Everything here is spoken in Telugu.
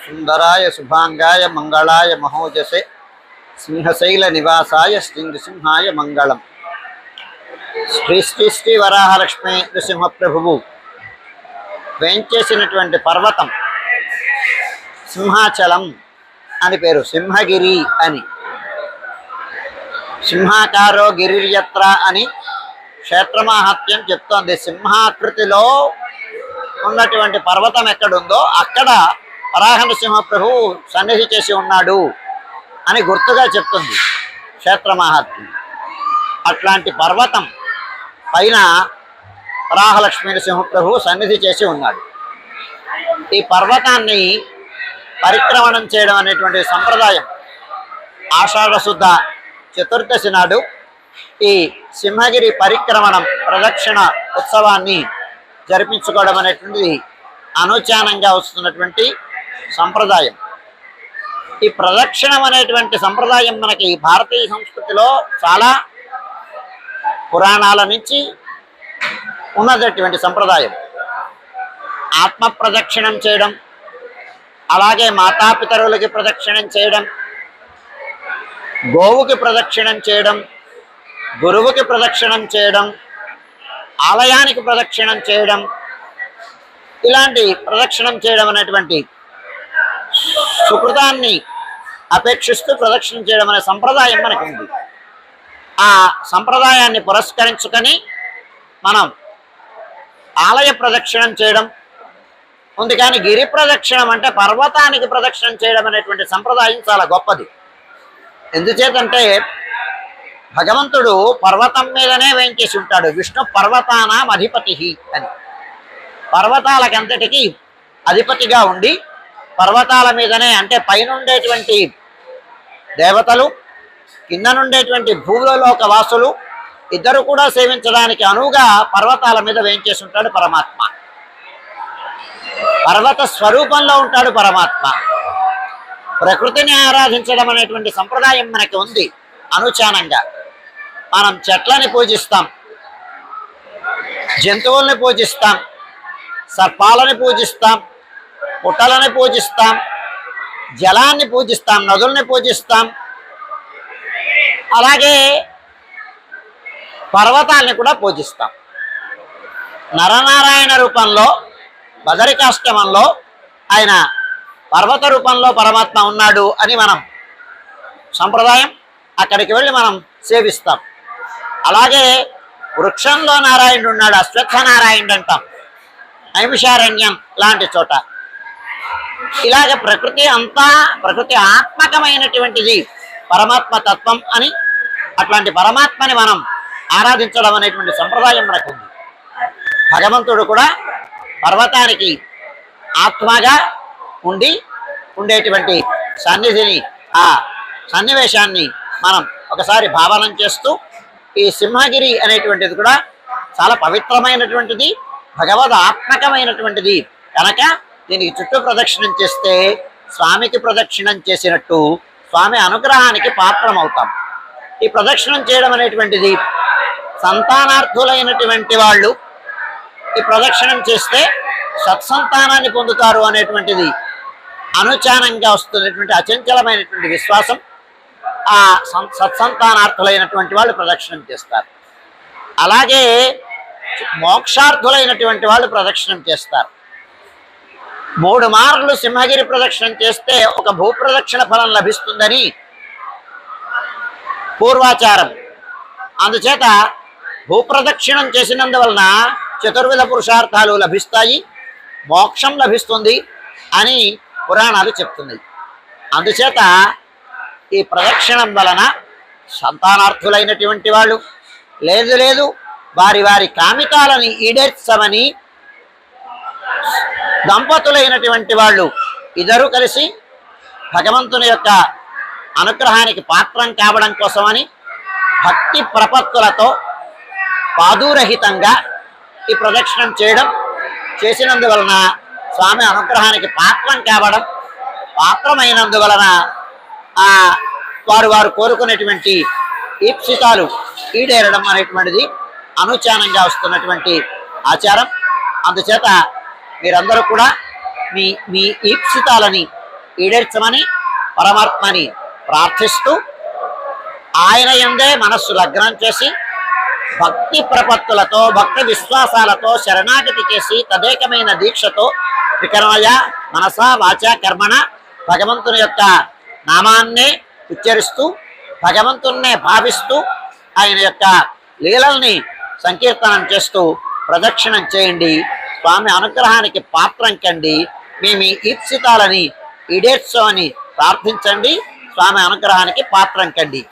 सुंदराय शुभांगाय मंगलाय महोजसे सिंहशैल निवासाय श्री नृसिंहाय मंगलम। श्री श्री श्री वराहलक्ष्मी नृसिंह प्रभुవు వేంచేసినటువంటి పర్వతం సింహాచలం అని పేరు, సింహగిరి అని. సింహాకారో గిరిర్యత్ర అని క్షేత్రమాహాత్మ్యం చెప్తోంది. సింహాకృతిలో ఉన్నటువంటి పర్వతం ఎక్కడుందో అక్కడ వరాహ నృసింహ ప్రభువు సన్నిధి చేసి ఉన్నాడు అని గుర్తుగా చెప్తుంది క్షేత్రమాహాత్మ్యం. అట్లాంటి పర్వతం పైన వరాహలక్ష్మీ నృసింహ ప్రభువు సన్నిధి చేసి ఉన్నాడు. ఈ పర్వతాన్ని పరిక్రమణం చేయడం అనేటువంటి సంప్రదాయం ఆషాఢ శుద్ధ చతుర్దశి నాడు ఈ సింహగిరి పరిక్రమణం ప్రదక్షిణ ఉత్సవాన్ని జరిపించుకోవడం అనేటువంటిది అనుచానంగా వస్తున్నటువంటి సంప్రదాయం. ఈ ప్రదక్షిణం అనేటువంటి సంప్రదాయం మనకి భారతీయ సంస్కృతిలో చాలా పురాణాల నుంచి ఉన్నటువంటి సంప్రదాయం. ఆత్మ ప్రదక్షిణం చేయడం, అలాగే మాతాపితరులకి ప్రదక్షిణం చేయడం, గోవుకి ప్రదక్షిణం చేయడం, గురువుకి ప్రదక్షిణం చేయడం, ఆలయానికి ప్రదక్షిణం చేయడం, ఇలాంటి ప్రదక్షిణం చేయడం అనేటువంటి సుకృతాన్ని అపేక్షిస్తూ ప్రదక్షిణం చేయడం అనే సంప్రదాయం మనకు ఉంది. ఆ సంప్రదాయాన్ని పురస్కరించుకొని మనం ఆలయ ప్రదక్షిణం చేయడం ఉంది. కానీ గిరి ప్రదక్షిణం అంటే పర్వతానికి ప్రదక్షిణం చేయడం అనేటువంటి సంప్రదాయం చాలా గొప్పది. ఎందుచేతంటే భగవంతుడు పర్వతం మీదనే వేంచేసి ఉంటాడు. విష్ణు పర్వతానాం అధిపతి అని, పర్వతాలకంతటికి అధిపతిగా ఉండి పర్వతాల మీదనే, అంటే పైనుండేటువంటి దేవతలు, కింద నుండేటువంటి భూలోక వాసులు ఇద్దరు కూడా సేవించడానికి అనువుగా పర్వతాల మీద వేంచేసి ఉంటాడు పరమాత్మ. పర్వత స్వరూపంలో ఉంటాడు పరమాత్మ. ప్రకృతిని ఆరాధించడం అనేటువంటి సంప్రదాయం మనకి ఉంది అనుచానంగా. మనం చెట్లని పూజిస్తాం, జంతువుల్ని పూజిస్తాం, సర్పాలని పూజిస్తాం, పుట్టలని పూజిస్తాం, జలాన్ని పూజిస్తాం, నదుల్ని పూజిస్తాం, అలాగే పర్వతాలని కూడా పూజిస్తాం. నరనారాయణ రూపంలో బదరికాష్టమంలో ఆయన పర్వత రూపంలో పరమాత్మ ఉన్నాడు అని మనం సంప్రదాయం. అక్కడికి వెళ్ళి మనం సేవిస్తాం. అలాగే వృక్షంలో నారాయణుడు ఉన్నాడు, అశ్వత్థనారాయణుడు అంటాం, నైమిషారణ్యం లాంటి చోట. ఇలాగ ప్రకృతి అంతా ప్రకృతి ఆత్మకమైనటువంటిది పరమాత్మ తత్వం అని, అట్లాంటి పరమాత్మని మనం ఆరాధించడం అనేటువంటి సంప్రదాయం మనకు ఉంది. భగవంతుడు కూడా పర్వతానికి ఆత్మగా ఉండేటువంటి సన్నిధిని, ఆ సన్నివేశాన్ని మనం ఒకసారి భావనం చేస్తూ, ఈ సింహగిరి అనేటువంటిది కూడా చాలా పవిత్రమైనటువంటిది, భగవద్ ఆత్మకమైనటువంటిది కనుక దీనికి చుట్టూ ప్రదక్షిణం చేస్తే స్వామికి ప్రదక్షిణం చేసినట్టు స్వామి అనుగ్రహానికి పాత్రమవుతాం. ఈ ప్రదక్షిణం చేయడం అనేటువంటిది సంతానార్థులైనటువంటి వాళ్ళు ఈ ప్రదక్షిణం చేస్తే సత్సంతానాన్ని పొందుతారు అనేటువంటిది అనుచానంగా వస్తున్నటువంటి అచంచలమైనటువంటి విశ్వాసం. ఆ సత్సంతానార్థులైనటువంటి వాళ్ళు ప్రదక్షిణం చేస్తారు. అలాగే మోక్షార్థులైనటువంటి వాళ్ళు ప్రదక్షిణం చేస్తారు. 3 మార్లు సింహగిరి ప్రదక్షిణం చేస్తే ఒక భూప్రదక్షిణ ఫలం లభిస్తుందని పూర్వాచారం. అందుచేత భూప్రదక్షిణం చేసినందువలన చతుర్విధ పురుషార్థాలు లభిస్తాయి, మోక్షం లభిస్తుంది అని పురాణాలు చెప్తున్నాయి. అందుచేత ఈ ప్రదక్షిణం వలన సంతానార్థులైనటువంటి వాళ్ళు, లేదు వారి వారి కామితాలని ఈడేర్చమని దంపతులైనటువంటి వాళ్ళు ఇద్దరు కలిసి భగవంతుని యొక్క అనుగ్రహానికి పాత్రం కావడం కోసమని భక్తి ప్రపత్తులతో పాదూరహితంగా ఈ ప్రదక్షిణం చేయడం, చేసినందువలన స్వామి అనుగ్రహానికి పాత్రం కావడం, పాత్రమైనందువలన వారు కోరుకునేటువంటి ఈప్సితాలు ఈడేరడం అనేటువంటిది అనుచానంగా వస్తున్నటువంటి ఆచారం. అందుచేత మీరందరూ కూడా మీ ఈప్సితాలని ఈడేర్చమని పరమాత్మని ప్రార్థిస్తూ ఆయన యందే మనస్సు లగ్నం చేసి భక్తి ప్రపత్తులతో భక్తి విశ్వాసాలతో శరణాగతి చేసి తదేకమైన దీక్షతో వికర్మయ మనస వాచ కర్మణ భగవంతుని యొక్క నామాన్నే ఉచ్చరిస్తూ భగవంతున్నే భావిస్తూ ఆయన యొక్క లీలల్ని సంకీర్తనం చేస్తూ ప్రదక్షిణం చేయండి. స్వామి అనుగ్రహానికి పాత్రం కండి. మీ మీ ఈప్సితాలని ఈడేర్చు అని ప్రార్థించండి. స్వామి అనుగ్రహానికి పాత్రం కండి.